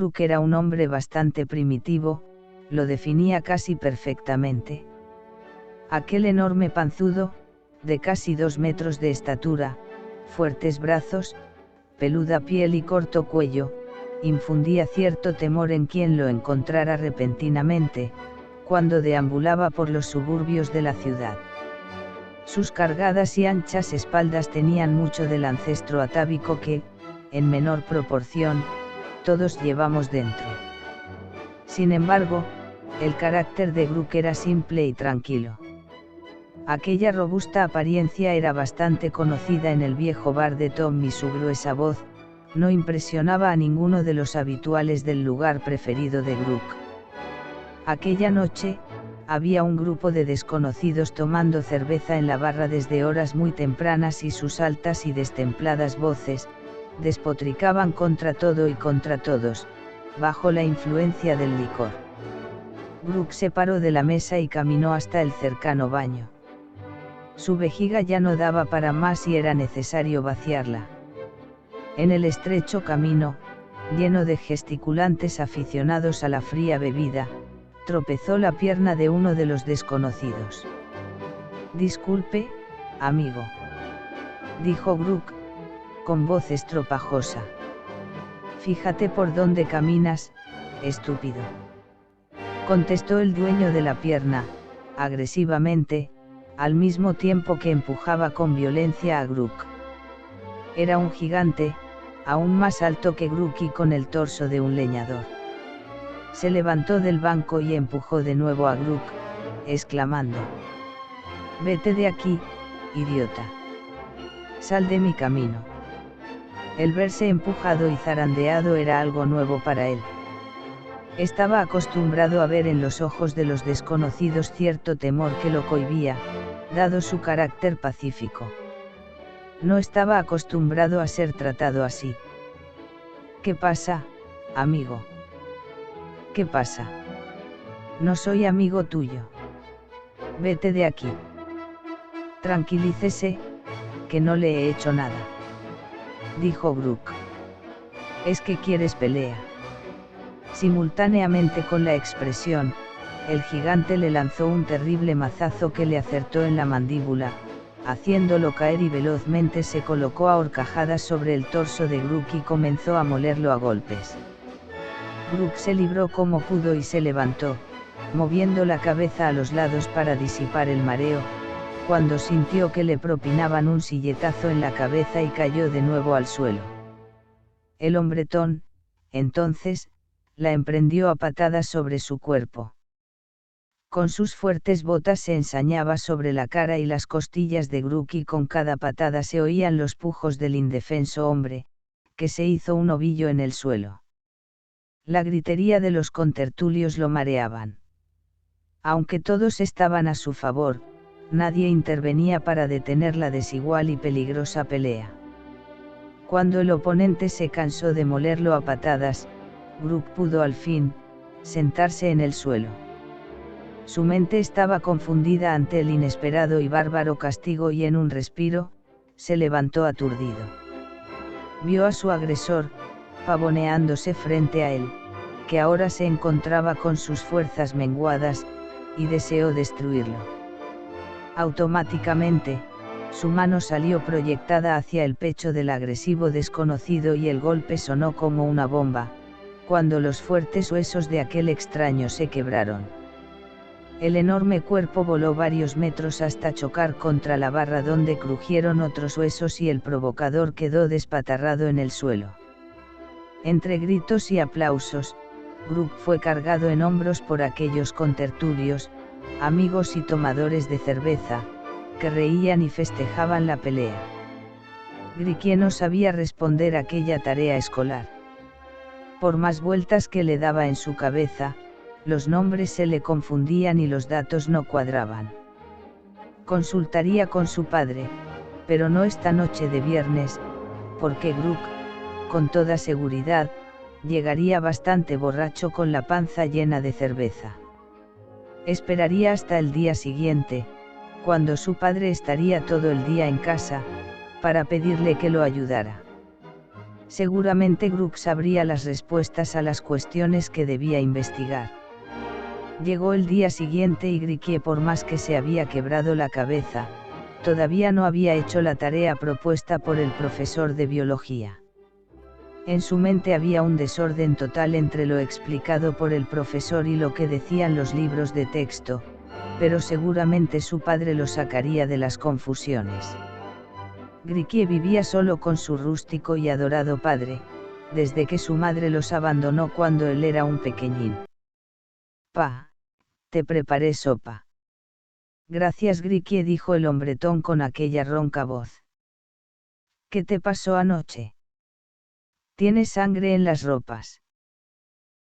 Brook era un hombre bastante primitivo, lo definía casi perfectamente. Aquel enorme panzudo, de casi 2 metros de estatura, fuertes brazos, peluda piel y corto cuello, infundía cierto temor en quien lo encontrara repentinamente, cuando deambulaba por los suburbios de la ciudad. Sus cargadas y anchas espaldas tenían mucho del ancestro atávico que, en menor proporción, todos llevamos dentro. Sin embargo, el carácter de Brook era simple y tranquilo. Aquella robusta apariencia era bastante conocida en el viejo bar de Tom y su gruesa voz no impresionaba a ninguno de los habituales del lugar preferido de Brook. Aquella noche, había un grupo de desconocidos tomando cerveza en la barra desde horas muy tempranas y sus altas y destempladas voces despotricaban contra todo y contra todos, bajo la influencia del licor. Brook se paró de la mesa y caminó hasta el cercano baño. Su vejiga ya no daba para más y era necesario vaciarla. En el estrecho camino, lleno de gesticulantes aficionados a la fría bebida, tropezó la pierna de uno de los desconocidos. «Disculpe, amigo», dijo Brook, con voz estropajosa. «Fíjate por dónde caminas, estúpido», contestó el dueño de la pierna, agresivamente, al mismo tiempo que empujaba con violencia a Brook. Era un gigante, aún más alto que Brook y con el torso de un leñador. Se levantó del banco y empujó de nuevo a Brook, exclamando: «Vete de aquí, idiota. Sal de mi camino». El verse empujado y zarandeado era algo nuevo para él. Estaba acostumbrado a ver en los ojos de los desconocidos cierto temor que lo cohibía, dado su carácter pacífico. No estaba acostumbrado a ser tratado así. «¿Qué pasa, amigo? ¿Qué pasa? No soy amigo tuyo. Vete de aquí». «Tranquilícese, que no le he hecho nada», dijo Brook. «¿Es que quieres pelea?». Simultáneamente con la expresión, el gigante le lanzó un terrible mazazo que le acertó en la mandíbula, haciéndolo caer y velozmente se colocó a horcajadas sobre el torso de Brook y comenzó a molerlo a golpes. Brook se libró como pudo y se levantó, moviendo la cabeza a los lados para disipar el mareo, cuando sintió que le propinaban un silletazo en la cabeza y cayó de nuevo al suelo. El hombretón, entonces, la emprendió a patadas sobre su cuerpo. Con sus fuertes botas se ensañaba sobre la cara y las costillas de Brook y con cada patada se oían los pujos del indefenso hombre, que se hizo un ovillo en el suelo. La gritería de los contertulios lo mareaban. Aunque todos estaban a su favor, nadie intervenía para detener la desigual y peligrosa pelea. Cuando el oponente se cansó de molerlo a patadas, Brook pudo al fin sentarse en el suelo. Su mente estaba confundida ante el inesperado y bárbaro castigo y en un respiro, se levantó aturdido. Vio a su agresor, pavoneándose frente a él, que ahora se encontraba con sus fuerzas menguadas, y deseó destruirlo. Automáticamente, su mano salió proyectada hacia el pecho del agresivo desconocido y el golpe sonó como una bomba, cuando los fuertes huesos de aquel extraño se quebraron. El enorme cuerpo voló varios metros hasta chocar contra la barra donde crujieron otros huesos y el provocador quedó despatarrado en el suelo. Entre gritos y aplausos, Brook fue cargado en hombros por aquellos contertulios, amigos y tomadores de cerveza, que reían y festejaban la pelea. Griquie no sabía responder a aquella tarea escolar. Por más vueltas que le daba en su cabeza, los nombres se le confundían y los datos no cuadraban. Consultaría con su padre, pero no esta noche de viernes, porque Brook, con toda seguridad, llegaría bastante borracho con la panza llena de cerveza. Esperaría hasta el día siguiente, cuando su padre estaría todo el día en casa, para pedirle que lo ayudara. Seguramente Group sabría las respuestas a las cuestiones que debía investigar. Llegó el día siguiente y Griquie, por más que se había quebrado la cabeza, todavía no había hecho la tarea propuesta por el profesor de biología. En su mente había un desorden total entre lo explicado por el profesor y lo que decían los libros de texto, pero seguramente su padre lo sacaría de las confusiones. Griquie vivía solo con su rústico y adorado padre, desde que su madre los abandonó cuando él era un pequeñín. «Pa, te preparé sopa». «Gracias, Griquie», dijo el hombretón con aquella ronca voz. «¿Qué te pasó anoche? Tienes sangre en las ropas».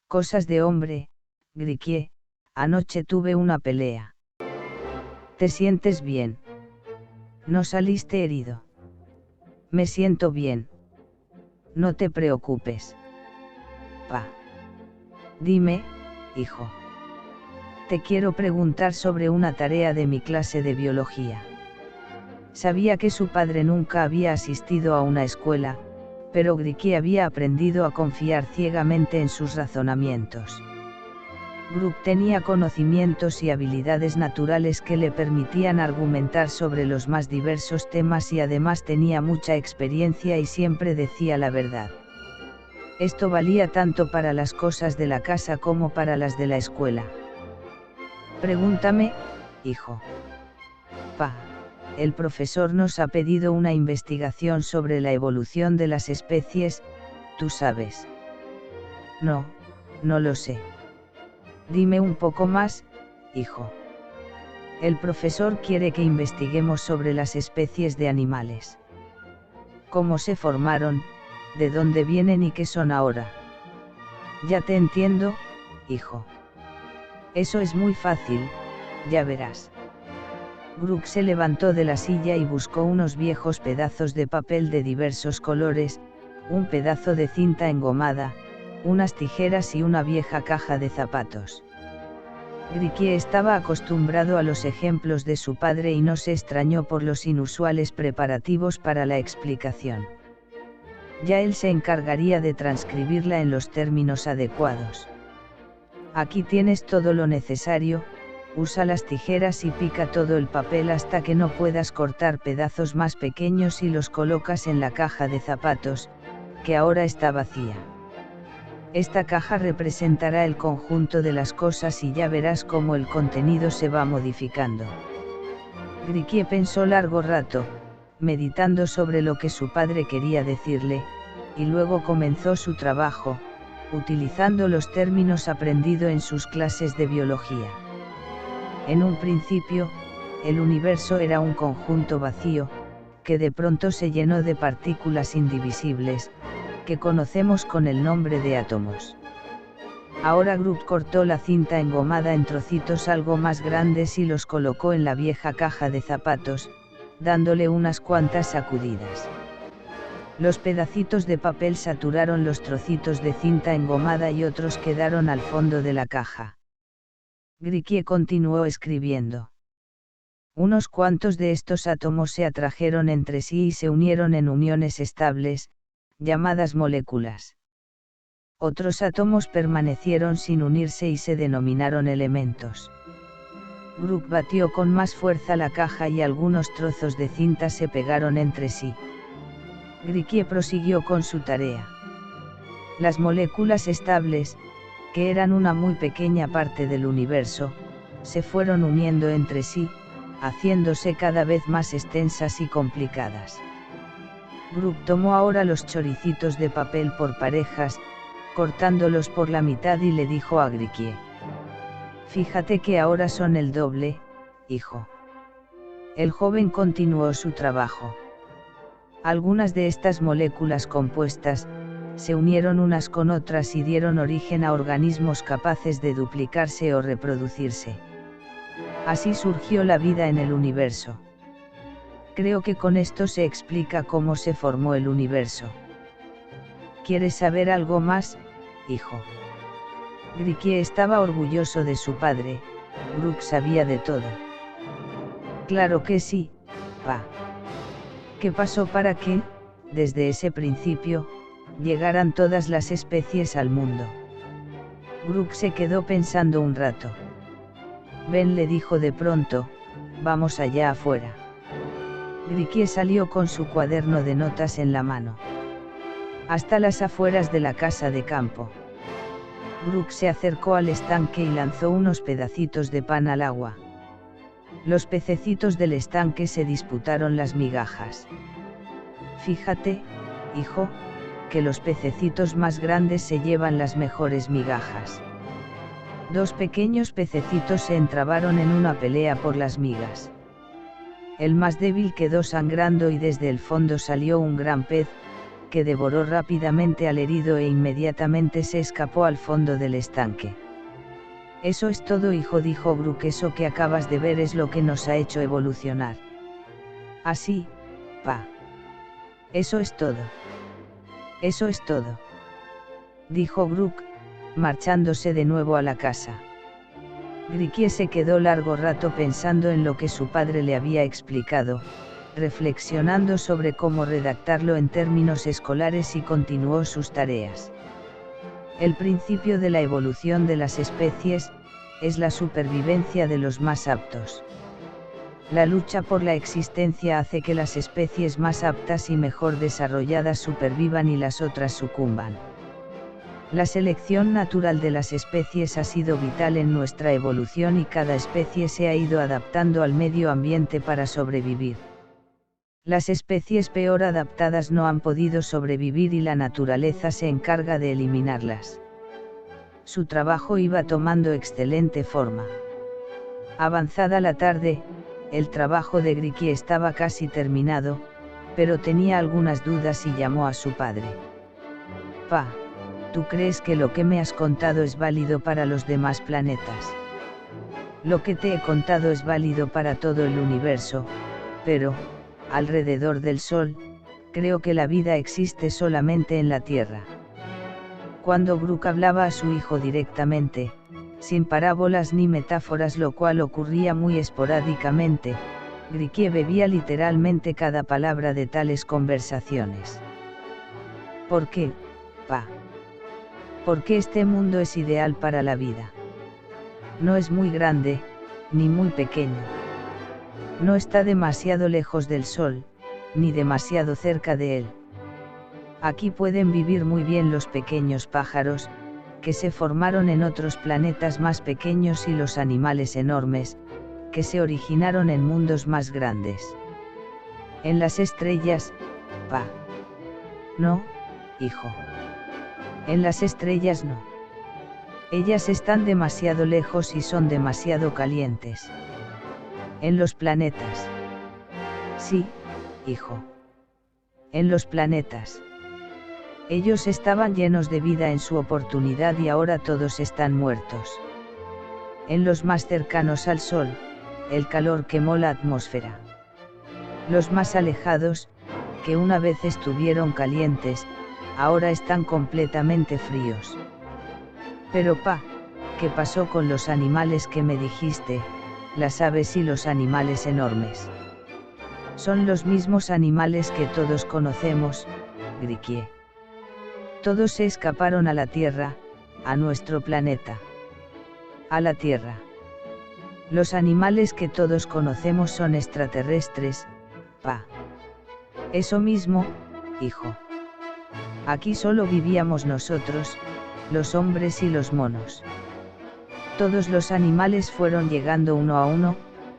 «Cosas de hombre, Griquie, anoche tuve una pelea». «¿Te sientes bien? ¿No saliste herido?» «Me siento bien. No te preocupes». «Pa. Dime, hijo. Te quiero preguntar sobre una tarea de mi clase de biología». Sabía que su padre nunca había asistido a una escuela, pero Griquie había aprendido a confiar ciegamente en sus razonamientos. Group tenía conocimientos y habilidades naturales que le permitían argumentar sobre los más diversos temas y además tenía mucha experiencia y siempre decía la verdad. Esto valía tanto para las cosas de la casa como para las de la escuela. «Pregúntame, hijo». «Pa, el profesor nos ha pedido una investigación sobre la evolución de las especies, ¿tú sabes?» «No, no lo sé». «Dime un poco más, hijo». «El profesor quiere que investiguemos sobre las especies de animales. Cómo se formaron, de dónde vienen y qué son ahora». «Ya te entiendo, hijo. Eso es muy fácil, ya verás». Group se levantó de la silla y buscó unos viejos pedazos de papel de diversos colores, un pedazo de cinta engomada, unas tijeras y una vieja caja de zapatos. Griquie estaba acostumbrado a los ejemplos de su padre y no se extrañó por los inusuales preparativos para la explicación. Ya él se encargaría de transcribirla en los términos adecuados. «Aquí tienes todo lo necesario, usa las tijeras y pica todo el papel hasta que no puedas cortar pedazos más pequeños y los colocas en la caja de zapatos, que ahora está vacía. Esta caja representará el conjunto de las cosas y ya verás cómo el contenido se va modificando». Griquie pensó largo rato, meditando sobre lo que su padre quería decirle, y luego comenzó su trabajo, utilizando los términos aprendidos en sus clases de biología. En un principio, el universo era un conjunto vacío, que de pronto se llenó de partículas indivisibles, que conocemos con el nombre de átomos. Ahora Group cortó la cinta engomada en trocitos algo más grandes y los colocó en la vieja caja de zapatos, dándole unas cuantas sacudidas. Los pedacitos de papel saturaron los trocitos de cinta engomada y otros quedaron al fondo de la caja. Griquie continuó escribiendo. Unos cuantos de estos átomos se atrajeron entre sí y se unieron en uniones estables, llamadas moléculas. Otros átomos permanecieron sin unirse y se denominaron elementos. Group batió con más fuerza la caja y algunos trozos de cinta se pegaron entre sí. Griquie prosiguió con su tarea. Las moléculas estables, que eran una muy pequeña parte del universo, se fueron uniendo entre sí, haciéndose cada vez más extensas y complicadas. Group tomó ahora los choricitos de papel por parejas, cortándolos por la mitad y le dijo a Griquie: «Fíjate que ahora son el doble, hijo». El joven continuó su trabajo. Algunas de estas moléculas compuestas, se unieron unas con otras y dieron origen a organismos capaces de duplicarse o reproducirse. Así surgió la vida en el universo. Creo que con esto se explica cómo se formó el universo. ¿Quieres saber algo más, hijo? Griquie estaba orgulloso de su padre. Group sabía de todo. Claro que sí, pa. ¿Qué pasó para que, desde ese principio, llegaran todas las especies al mundo. Brook se quedó pensando un rato. Ben le dijo de pronto, vamos allá afuera. Griquie salió con su cuaderno de notas en la mano. Hasta las afueras de la casa de campo. Brook se acercó al estanque y lanzó unos pedacitos de pan al agua. Los pececitos del estanque se disputaron las migajas. Fíjate, hijo, que los pececitos más grandes se llevan las mejores migajas. Dos pequeños pececitos se entrabaron en una pelea por las migas. El más débil quedó sangrando y desde el fondo salió un gran pez, que devoró rápidamente al herido e inmediatamente se escapó al fondo del estanque. Eso es todo, hijo, dijo Brook, eso que acabas de ver es lo que nos ha hecho evolucionar. Así, pa. Eso es todo. Eso es todo. Dijo Brook, marchándose de nuevo a la casa. Griquie se quedó largo rato pensando en lo que su padre le había explicado, reflexionando sobre cómo redactarlo en términos escolares y continuó sus tareas. El principio de la evolución de las especies es la supervivencia de los más aptos. La lucha por la existencia hace que las especies más aptas y mejor desarrolladas supervivan y las otras sucumban. La selección natural de las especies ha sido vital en nuestra evolución y cada especie se ha ido adaptando al medio ambiente para sobrevivir. Las especies peor adaptadas no han podido sobrevivir y la naturaleza se encarga de eliminarlas. Su trabajo iba tomando excelente forma. Avanzada la tarde, el trabajo de Griquie estaba casi terminado, pero tenía algunas dudas y llamó a su padre. Pa, ¿tú crees que lo que me has contado es válido para los demás planetas? Lo que te he contado es válido para todo el universo, pero, alrededor del Sol, creo que la vida existe solamente en la Tierra. Cuando Brook hablaba a su hijo directamente, sin parábolas ni metáforas, lo cual ocurría muy esporádicamente, Griquie bebía literalmente cada palabra de tales conversaciones. ¿Por qué, pa? Porque este mundo es ideal para la vida. No es muy grande, ni muy pequeño. No está demasiado lejos del Sol, ni demasiado cerca de él. Aquí pueden vivir muy bien los pequeños pájaros, que se formaron en otros planetas más pequeños, y los animales enormes, que se originaron en mundos más grandes. En las estrellas, pa. No, hijo. En las estrellas no. Ellas están demasiado lejos y son demasiado calientes. En los planetas. Sí, hijo. En los planetas. Ellos estaban llenos de vida en su oportunidad y ahora todos están muertos. En los más cercanos al Sol, el calor quemó la atmósfera. Los más alejados, que una vez estuvieron calientes, ahora están completamente fríos. Pero pa, ¿qué pasó con los animales que me dijiste, las aves y los animales enormes? Son los mismos animales que todos conocemos, Griquie. Todos se escaparon a la Tierra, a nuestro planeta. A la Tierra. Los animales que todos conocemos son extraterrestres, pa. Eso mismo, hijo. Aquí solo vivíamos nosotros, los hombres y los monos. Todos los animales fueron llegando uno a uno,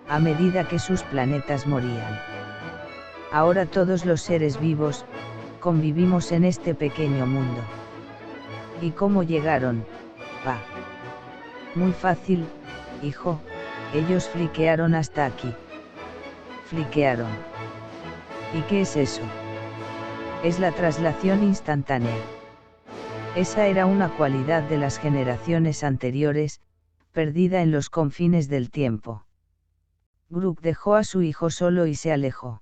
a medida que sus planetas morían. Ahora todos los seres vivos, convivimos en este pequeño mundo. ¿Y cómo llegaron, pa? Muy fácil, hijo, ellos fliquearon hasta aquí. Fliquearon. ¿Y qué es eso? Es la traslación instantánea. Esa era una cualidad de las generaciones anteriores, perdida en los confines del tiempo. Brook dejó a su hijo solo y se alejó.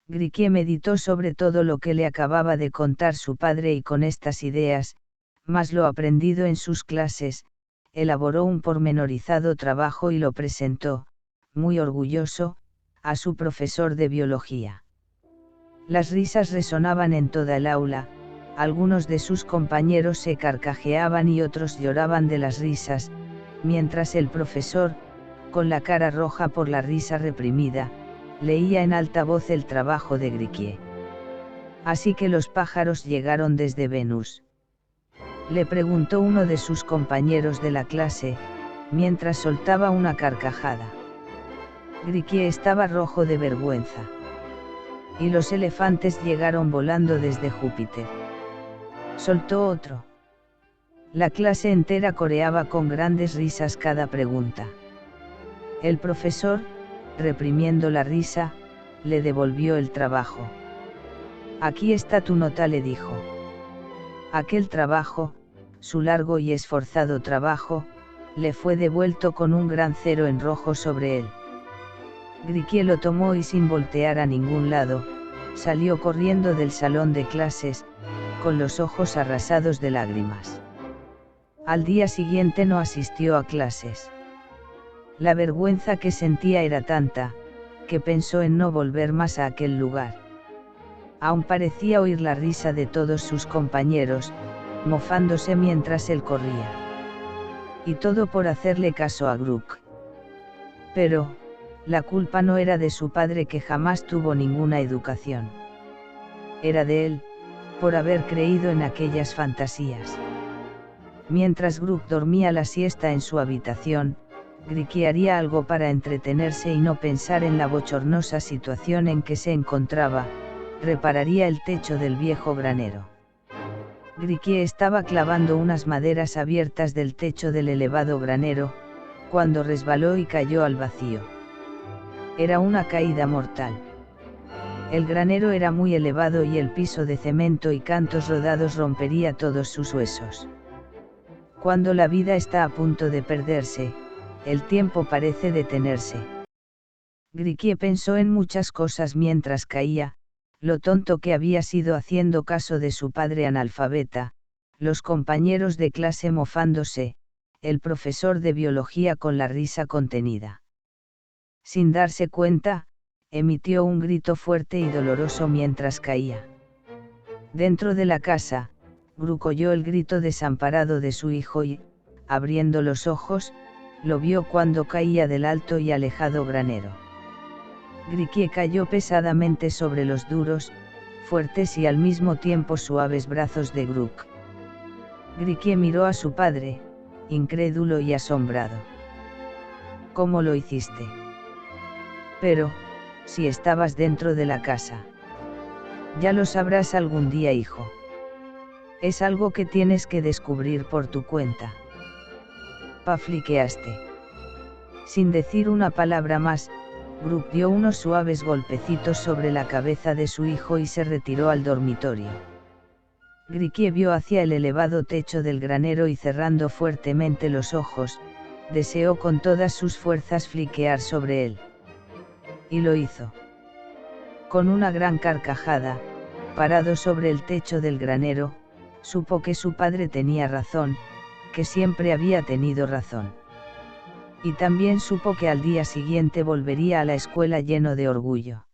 Griquie meditó sobre todo lo que le acababa de contar su padre y con estas ideas, más lo aprendido en sus clases, elaboró un pormenorizado trabajo y lo presentó, muy orgulloso, a su profesor de biología. Las risas resonaban en toda el aula, algunos de sus compañeros se carcajeaban y otros lloraban de las risas, mientras el profesor, con la cara roja por la risa reprimida, leía en alta voz el trabajo de Griquie. Así que los pájaros llegaron desde Venus. Le preguntó uno de sus compañeros de la clase, mientras soltaba una carcajada. Griquie estaba rojo de vergüenza. Y los elefantes llegaron volando desde Júpiter. Soltó otro. La clase entera coreaba con grandes risas cada pregunta. El profesor, reprimiendo la risa, le devolvió el trabajo. Aquí está tu nota, le dijo. Aquel trabajo, su largo y esforzado trabajo, le fue devuelto con un gran cero en rojo sobre él. Griquie lo tomó y sin voltear a ningún lado, salió corriendo del salón de clases, con los ojos arrasados de lágrimas. Al día siguiente no asistió a clases. La vergüenza que sentía era tanta, que pensó en no volver más a aquel lugar. Aún parecía oír la risa de todos sus compañeros, mofándose mientras él corría. Y todo por hacerle caso a Gluck. Pero, la culpa no era de su padre, que jamás tuvo ninguna educación. Era de él, por haber creído en aquellas fantasías. Mientras Gluck dormía la siesta en su habitación, Griquie haría algo para entretenerse y no pensar en la bochornosa situación en que se encontraba. Repararía el techo del viejo granero. Griquie estaba clavando unas maderas abiertas del techo del elevado granero, cuando resbaló y cayó al vacío. Era una caída mortal. El granero era muy elevado y el piso de cemento y cantos rodados rompería todos sus huesos. Cuando la vida está a punto de perderse, el tiempo parece detenerse. Griquie pensó en muchas cosas mientras caía, lo tonto que había sido haciendo caso de su padre analfabeta, los compañeros de clase mofándose, el profesor de biología con la risa contenida. Sin darse cuenta, emitió un grito fuerte y doloroso mientras caía. Dentro de la casa, Gluck oyó el grito desamparado de su hijo y, abriendo los ojos, lo vio cuando caía del alto y alejado granero. Griquie cayó pesadamente sobre los duros, fuertes y al mismo tiempo suaves brazos de Gluck. Griquie miró a su padre, incrédulo y asombrado. ¿Cómo lo hiciste? Pero, si estabas dentro de la casa. Ya lo sabrás algún día, hijo. Es algo que tienes que descubrir por tu cuenta. Pafliqueaste. Sin decir una palabra más, Gluck dio unos suaves golpecitos sobre la cabeza de su hijo y se retiró al dormitorio. Griquie vio hacia el elevado techo del granero y cerrando fuertemente los ojos, deseó con todas sus fuerzas fliquear sobre él. Y lo hizo. Con una gran carcajada, parado sobre el techo del granero, supo que su padre tenía razón, que siempre había tenido razón. Y también supo que al día siguiente volvería a la escuela lleno de orgullo.